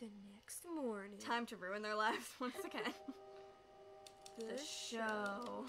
The next morning. Time to ruin their lives once again. The show.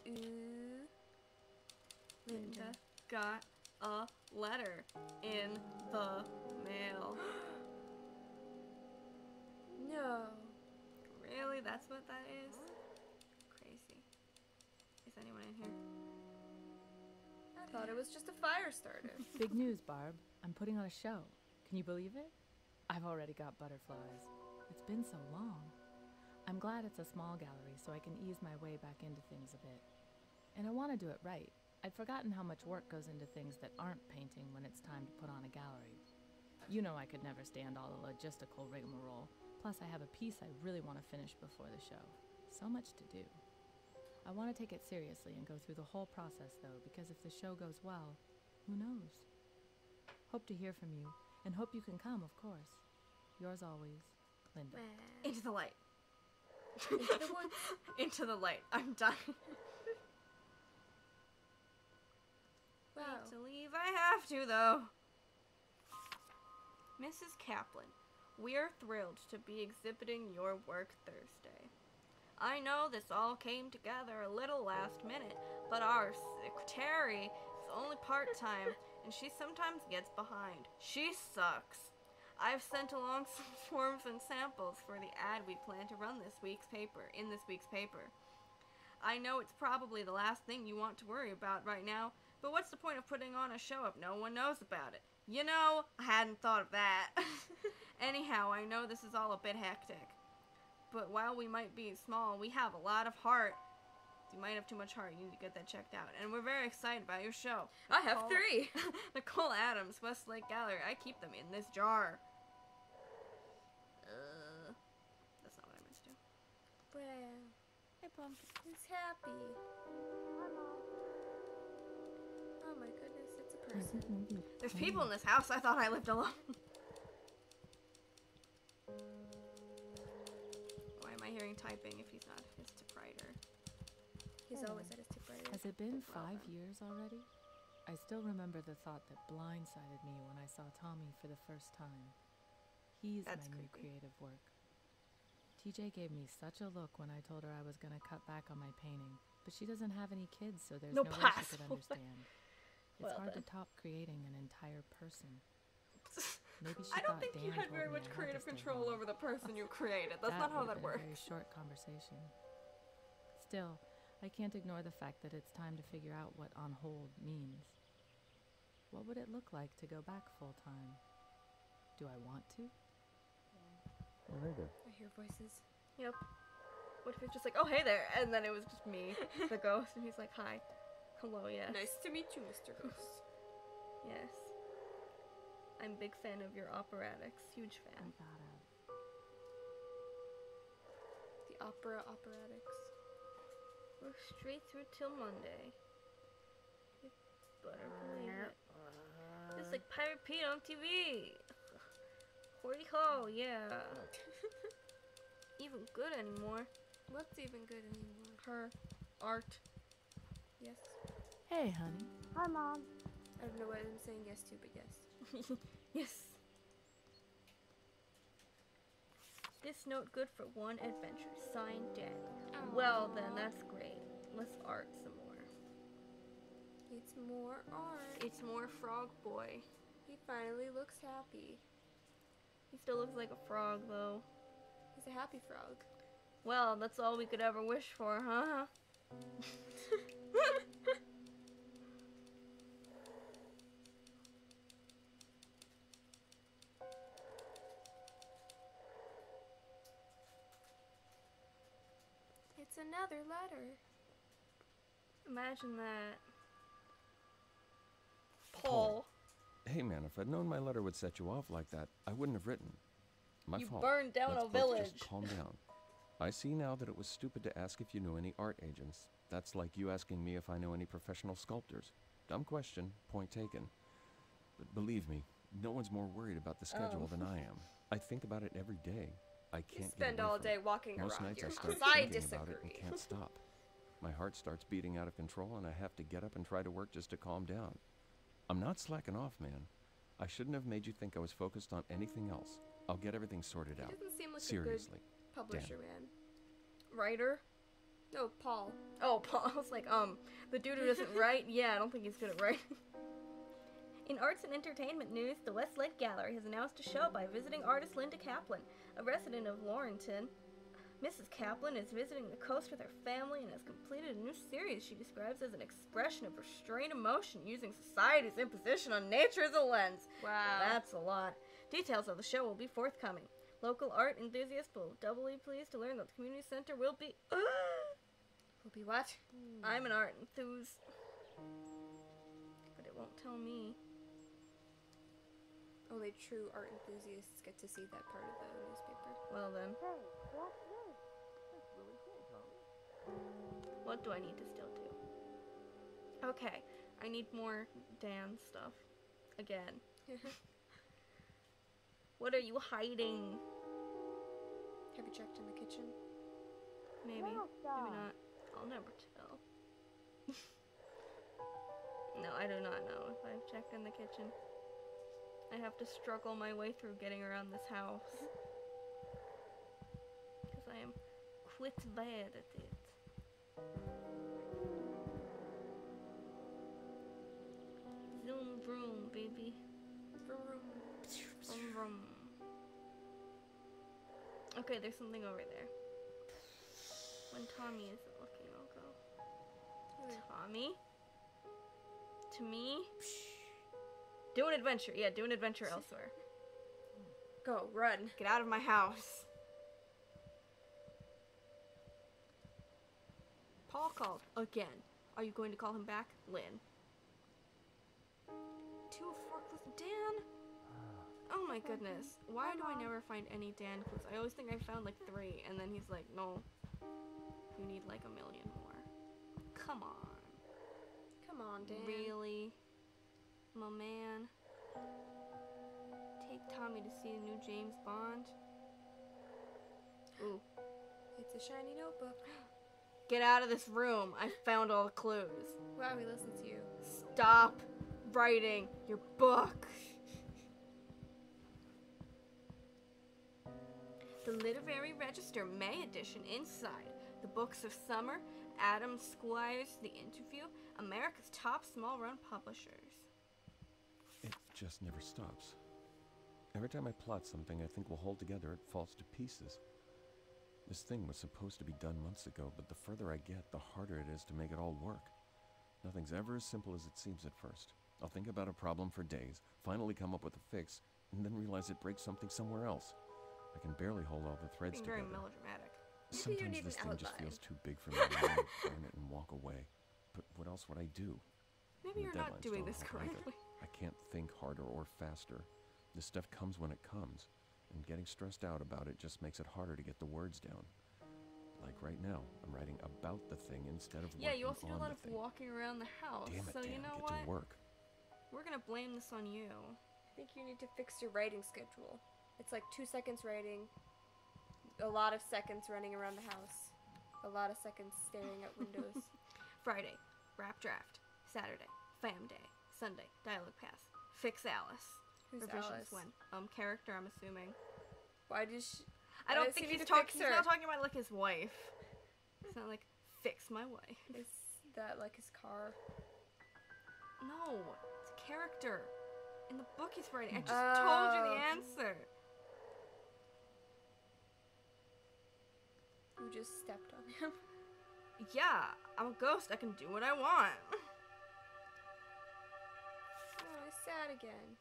Ooh. Linda got a letter in the mail. No. Really? That's what that is? Crazy. Is anyone in here? I thought it was just a fire starter. Big news, Barb. I'm putting on a show. Can you believe it? I've already got butterflies. It's been so long. I'm glad it's a small gallery so I can ease my way back into things a bit. And I want to do it right. I'd forgotten how much work goes into things that aren't painting when it's time to put on a gallery. You know I could never stand all the logistical rigmarole. Plus I have a piece I really want to finish before the show. So much to do. I want to take it seriously and go through the whole process though, because if the show goes well, who knows? Hope to hear from you, and hope you can come, of course. Yours always, Linda. Into the light. Into the woods. Into the light. I'm dying. Wow. Hate to leave, I have to though. Mrs. Kaplan, we are thrilled to be exhibiting your work Thursday. I know this all came together a little last minute, but our secretary is only part-time, and she sometimes gets behind. She sucks. I've sent along some forms and samples for the ad we plan to run in this week's paper. I know it's probably the last thing you want to worry about right now, but what's the point of putting on a show if no one knows about it? You know, I hadn't thought of that. Anyhow, I know this is all a bit hectic. But while we might be small, we have a lot of heart. You might have too much heart. You need to get that checked out. And we're very excited about your show. I have 3. Nicole Adams, Westlake Gallery. I keep them in this jar. That's not what I meant to do. Well, Hey, Pumpkin. he's happy. Oh my goodness, it's a person. There's people in this house. I thought I lived alone. Why am I hearing typing if he's not his typewriter? He's always at his typewriter. Has it been 5 years already? I still remember the thought that blindsided me when I saw Tommy for the first time. He's That's my new creepy. creative work. TJ gave me such a look when I told her I was going to cut back on my painting, but she doesn't have any kids, so there's No no way she could possible. understand. It's Well hard then. to top creating an entire person. Maybe she I don't thought think you Dan had told very me much I had to creative stay control home. over the person you created. That's not how would've that been works. A very short conversation. Still, I can't ignore the fact that it's time to figure out what on hold means. What would it look like to go back full time? Do I want to? Oh, hey there. I hear voices. Yep. What if it's just like, oh, hey there, and then it was just me, the ghost, and he's like, hi. Hello, yes. Nice to meet you, Mr. Ghost. Yes. I'm a big fan of your operatics. Huge fan. I gotta. The operatics. We're straight through till Monday. You better believe it. It's like Pirate Pete on TV. Hoity ho, yeah. Even good anymore. What's even good anymore? Her art. Yes. Hey, honey. Hi, Mom. I don't know what I'm saying yes to, but yes. Yes. This note good for one adventure. Signed, Daddy. Well then, that's great. Let's art some more. It's more art. It's more Frog Boy. He finally looks happy. He still looks like a frog, though. He's a happy frog. Well, that's all we could ever wish for, huh? It's another letter. Imagine that. Paul. Hey man, if I'd known my letter would set you off like that, I wouldn't have written. My You fault. burned down Let's a both village. Just calm down. I see now that it was stupid to ask if you knew any art agents. That's like you asking me if I know any professional sculptors. Dumb question, point taken. But believe me, no one's more worried about the schedule than I am. I think about it every day. I can't You get spend away all from day it. walking Most around nights your I start house. I thinking about it and disagree. can't stop. My heart starts beating out of control and I have to get up and try to work just to calm down. I'm not slacking off, man. I shouldn't have made you think I was focused on anything else. I'll get everything sorted He out. doesn't seem like Seriously. a good publisher, man. Writer? No, Paul. Oh, Paul. I was like, the dude who doesn't write? Yeah, I don't think he's good at writing. In arts and entertainment news, the Westlake Gallery has announced a show by visiting artist Linda Kaplan, a resident of Laurenton. Mrs. Kaplan is visiting the coast with her family and has completed a new series she describes as an expression of restrained emotion using society's imposition on nature as a lens. Wow. That's a lot. Details of the show will be forthcoming. Local art enthusiasts will doubly pleased to learn that the community center will be... Will be what? I'm an art enthuse. But it won't tell me. Only true art enthusiasts get to see that part of the newspaper. Well then. What do I need to still do? Okay, I need more Dan stuff. Again. What are you hiding? Have you checked in the kitchen? Maybe. Maybe not. I'll never tell. No, I do not know if I've checked in the kitchen. I have to struggle my way through getting around this house. Because I am quite bad at it. Zoom vroom, baby. Vroom vroom. Okay, there's something over there. When Tommy isn't looking, I'll go. Tommy? To me? Do an adventure. Yeah, do an adventure elsewhere. Go, run. Get out of my house. Paul called again. Are you going to call him back? Lynn. 2 forklift Dan? Oh my goodness. Why do I never find any Dan clues? I always think I found like 3, and then he's like, no. You need like 1 million more. Come on. Come on, Dan. Really? My man. Take Tommy to see the new James Bond. Ooh. It's a shiny notebook. Get out of this room. I found all the clues. Wow, he listens to you. Stop writing your book. The Literary Register May edition inside. The books of summer, Adam Squire's The Interview, America's top small-run publishers. It just never stops. Every time I plot something I think will hold together, it falls to pieces. This thing was supposed to be done months ago, but the further I get, the harder it is to make it all work. Nothing's ever as simple as it seems at first. I'll think about a problem for days, finally come up with a fix, and then realize it breaks something somewhere else. I can barely hold all the threads Being very together. melodramatic. Maybe you Sometimes need this an thing just outline. feels too big for me to really burn it and walk away. But what else would I do? Maybe you're The not deadlines doing don't this help either. correctly. I can't think harder or faster. This stuff comes when it comes, and getting stressed out about it just makes it harder to get the words down. Like right now, I'm writing about the thing instead of Yeah, working you also do a on lot the of thing. walking around the house. Damn it, so Dan, you know get what? to work. We're gonna blame this on you. I think you need to fix your writing schedule. It's like 2 seconds writing, a lot of seconds running around the house, a lot of seconds staring at windows. Friday, rap draft. Saturday, fam day. Sunday, dialogue pass. Fix Alice. Who's Revisions Alice? when? Character, I'm assuming. Why does she... I Why don't does think he need he's to fix talking. He's her? not talking about like his wife. It's not like fix my wife. Is that like his car? No, it's a character. In the book he's writing. I just told you the answer. You just stepped on him. Yeah, I'm a ghost. I can do what I want. Oh, he's sad again.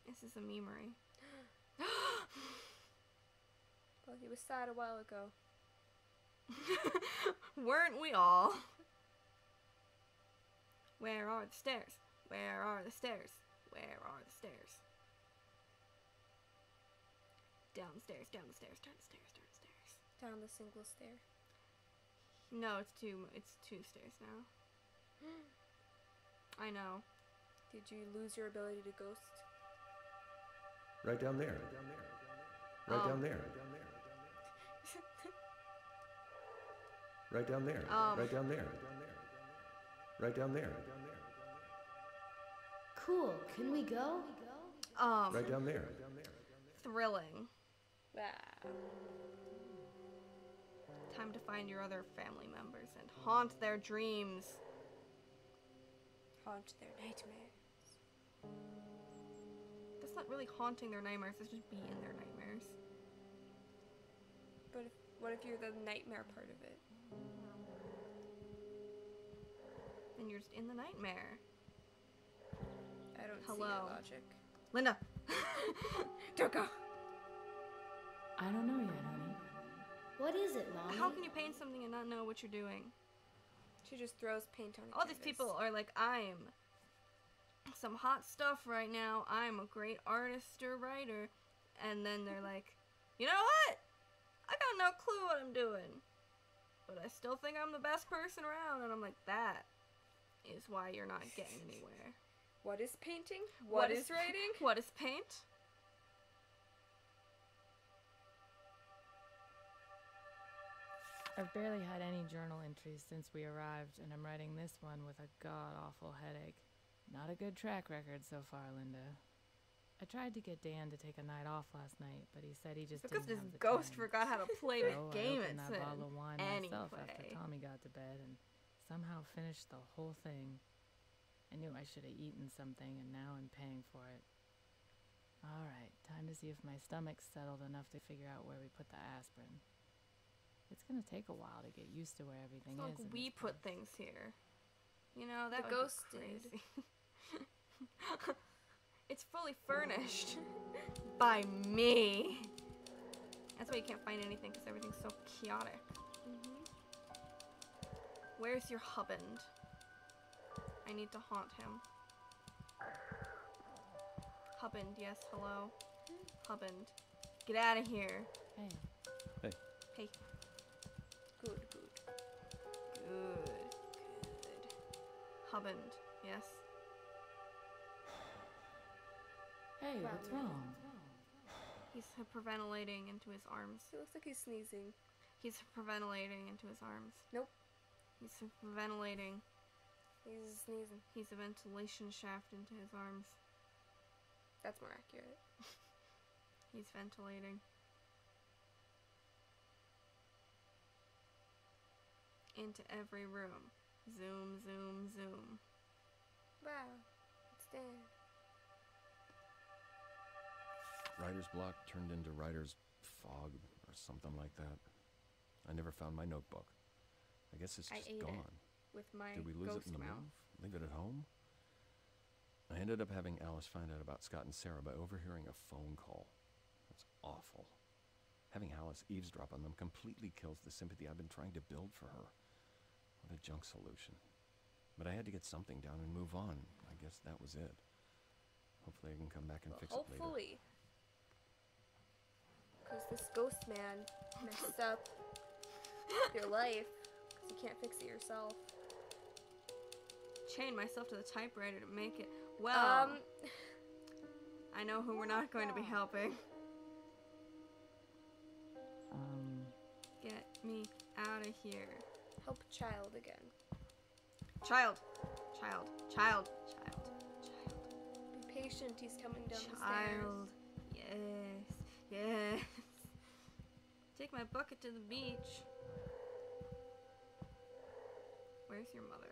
This is a memory. Well, he was sad a while ago. Weren't we all? Where are the stairs? Where are the stairs? Where are the stairs? Down the stairs, down the stairs, down the stairs, down the stairs. Down the single stair. No, it's two stairs now. I know. Did you lose your ability to ghost? Right down there. Right down there. Right down there. Right down there. Right down there. Cool. Can we go? Right down there. thrilling. Ah. Time to find your other family members and haunt their dreams. Haunt their nightmares. That's not really haunting their nightmares, it's just be in their nightmares. But what if you're the nightmare part of it? Then you're just in the nightmare. I don't see Hello. your logic. Linda! Don't go! I don't know yet, honey. What is it, Mommy? How can you paint something and not know what you're doing? She just throws paint on a All these people are like, I'm some hot stuff right now. I'm a great artist or writer. And then they're like, you know what? I got no clue what I'm doing. But I still think I'm the best person around. And I'm like, that is why you're not getting anywhere. What is painting? What is writing? What is paint? I've barely had any journal entries since we arrived, and I'm writing this one with a god-awful headache. Not a good track record so far, Linda. I tried to get Dan to take a night off last night, but he said he just Because didn't this have the ghost time. forgot how to play So the I game opened it's that in. bottle of wine myself after Anyway. Tommy got to bed and somehow finished the whole thing. I knew I should have eaten something, and now I'm paying for it. All right, time to see if my stomach's settled enough to figure out where we put the aspirin. It's gonna take a while to get used to where everything It's not is. like in we this put place. things here. You know, that The would ghost be did. crazy. It's fully furnished by me. That's why you can't find anything, because everything's so chaotic. Where's your husband? I need to haunt him. Husband, yes, hello. Husband, get out of here. Hey, Hey, Good. good. Husband, yes. hey, what's wrong? He's hyperventilating into his arms. It looks like he's sneezing. He's hyperventilating into his arms. Nope. He's hyperventilating. He's sneezing. He's a ventilation shaft into his arms. That's more accurate. He's ventilating. Into every room. Zoom, zoom, zoom. Wow. It's Dan. Writer's block turned into writer's fog or something like that. I never found my notebook. I guess it's I just ate it. gone. With my Did we lose ghost it in the mouth. move? Leave it at home? I ended up having Alice find out about Scott and Sarah by overhearing a phone call. That's awful. Having Alice eavesdrop on them completely kills the sympathy I've been trying to build for her. What a junk solution. But I had to get something down and move on. I guess that was it. Hopefully I can come back and fix it later. Hopefully. Because this ghost man messed up your life. Because you can't fix it yourself. Chain myself to the typewriter to make it. Well, I know who we're not going to be helping. Get me out of here. Help child again. Child. Child. Child. Child. Child. Be patient, he's coming down the stairs. Child. Yes. Yes. Take my bucket to the beach. Where's your mother?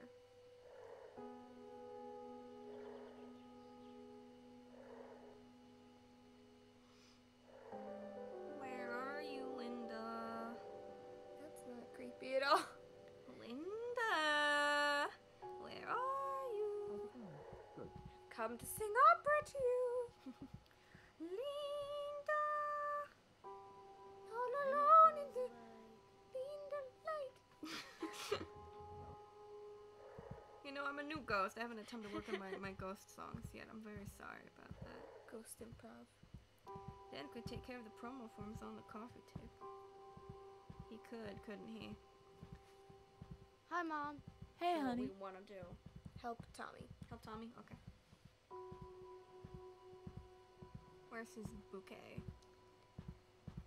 Where are you, Linda? That's not creepy at all. Linda! Where are you? Come to sing opera to you. Linda! All alone in the light. You know, I'm a new ghost. I haven't had time to work on my ghost songs yet. I'm very sorry about that. Ghost improv. Dan could take care of the promo forms on the coffee table. He could, couldn't he? Hi, Mom. Hey, What honey. we want to do. Help Tommy. Help Tommy? Okay. Where's his bouquet?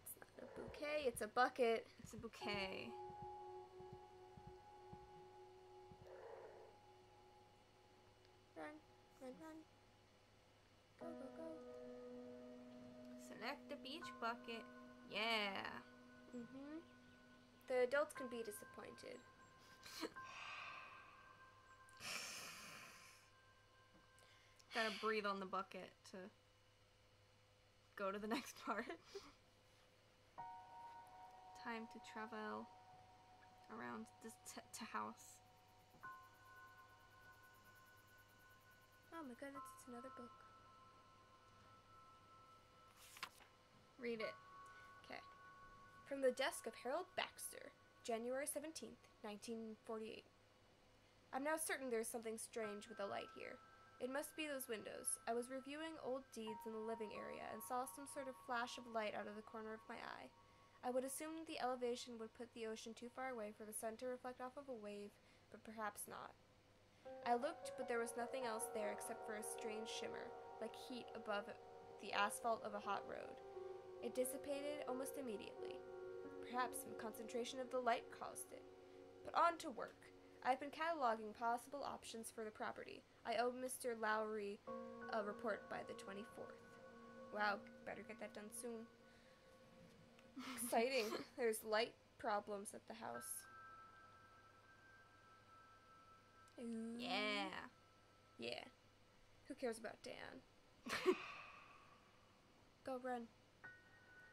It's not a bouquet, it's a bucket. It's a bouquet. Run, run, run. Go, go, go. Is there Collect the beach bucket. Yeah. Mm-hmm. The adults can be disappointed. Gotta breathe on the bucket to go to the next part. Time to travel around this house. Oh my goodness, it's another book. Read it. Okay. From the desk of Harold Baxter, January 17th, 1948. I'm now certain there's something strange with the light here. It must be those windows. I was reviewing old deeds in the living area and saw some sort of flash of light out of the corner of my eye. I would assume the elevation would put the ocean too far away for the sun to reflect off of a wave, but perhaps not. I looked, but there was nothing else there except for a strange shimmer, like heat above the asphalt of a hot road. It dissipated almost immediately. Perhaps some concentration of the light caused it. But on to work. I've been cataloging possible options for the property. I owe Mr. Lowry a report by the 24th. Wow, better get that done soon. Exciting. There's light problems at the house. Ooh. Yeah. Yeah. Who cares about Dan? Go run.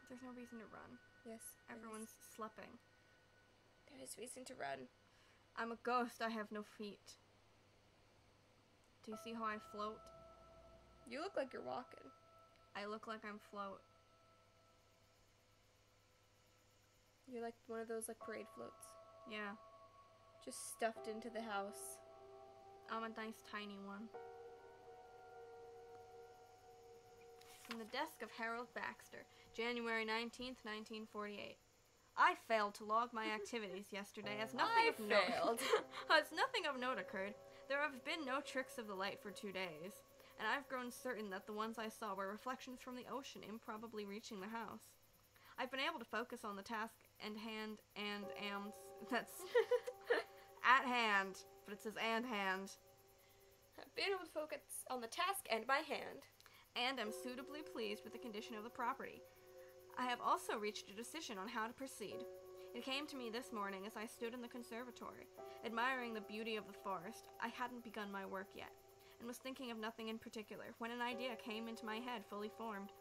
There's no reason to run. Yes. Everyone's sleeping. There is reason to run. I'm a ghost. I have no feet. Do you see how I float? You look like you're walking. I look like I'm float. You're like one of those like parade floats. Yeah. Just stuffed into the house. I'm a nice tiny one. From the desk of Harold Baxter, January 19th, 1948. I failed to log my activities yesterday as nothing of note. As nothing of note occurred. There have been no tricks of the light for 2 days, and I've grown certain that the ones I saw were reflections from the ocean improbably reaching the house. I've been able to focus on the task that's at hand, but it says and hand. I've been able to focus on the task and my hand. And am suitably pleased with the condition of the property. I have also reached a decision on how to proceed. It came to me this morning as I stood in the conservatory, admiring the beauty of the forest. I hadn't begun my work yet, and was thinking of nothing in particular, when an idea came into my head fully formed.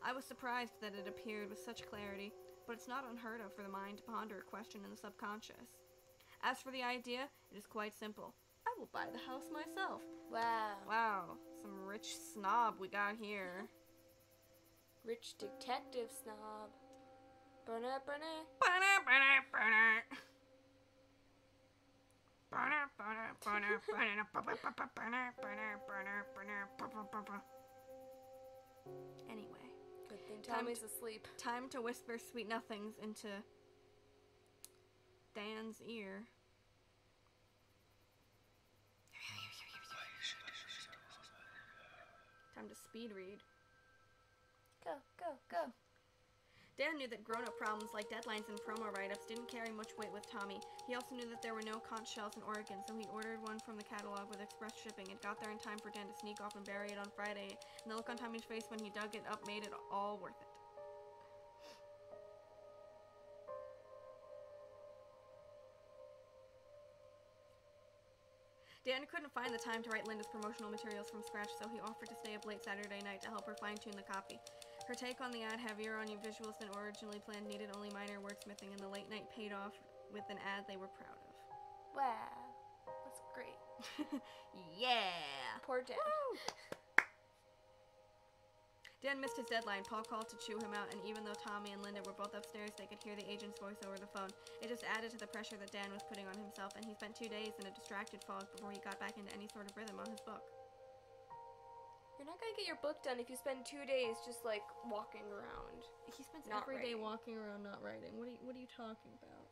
I was surprised that it appeared with such clarity, but it's not unheard of for the mind to ponder a question in the subconscious. As for the idea, it is quite simple. I will buy the house myself. Wow. Wow, some rich snob we got here. Rich detective snob. Burner, burner. Anyway. Good thing Tommy's asleep. Time to whisper sweet nothings into Dan's ear. Time to speed read. Go, go, go. Dan knew that grown-up problems like deadlines and promo write-ups didn't carry much weight with Tommy. He also knew that there were no conch shells in Oregon, so he ordered one from the catalog with express shipping. It got there in time for Dan to sneak off and bury it on Friday, and the look on Tommy's face when he dug it up made it all worth it. Dan couldn't find the time to write Linda's promotional materials from scratch, so he offered to stay up late Saturday night to help her fine-tune the copy. Her take on the ad, heavier on visuals than originally planned, needed only minor wordsmithing, and the late night paid off with an ad they were proud of. Wow. That's great. Yeah! Poor Dan. Woo! Dan missed his deadline. Paul called to chew him out, and even though Tommy and Linda were both upstairs, they could hear the agent's voice over the phone. It just added to the pressure that Dan was putting on himself, and he spent 2 days in a distracted fog before he got back into any sort of rhythm on his book. You're not gonna get your book done if you spend 2 days just like walking around. He spends Not every day writing. walking around not writing. What are you talking about?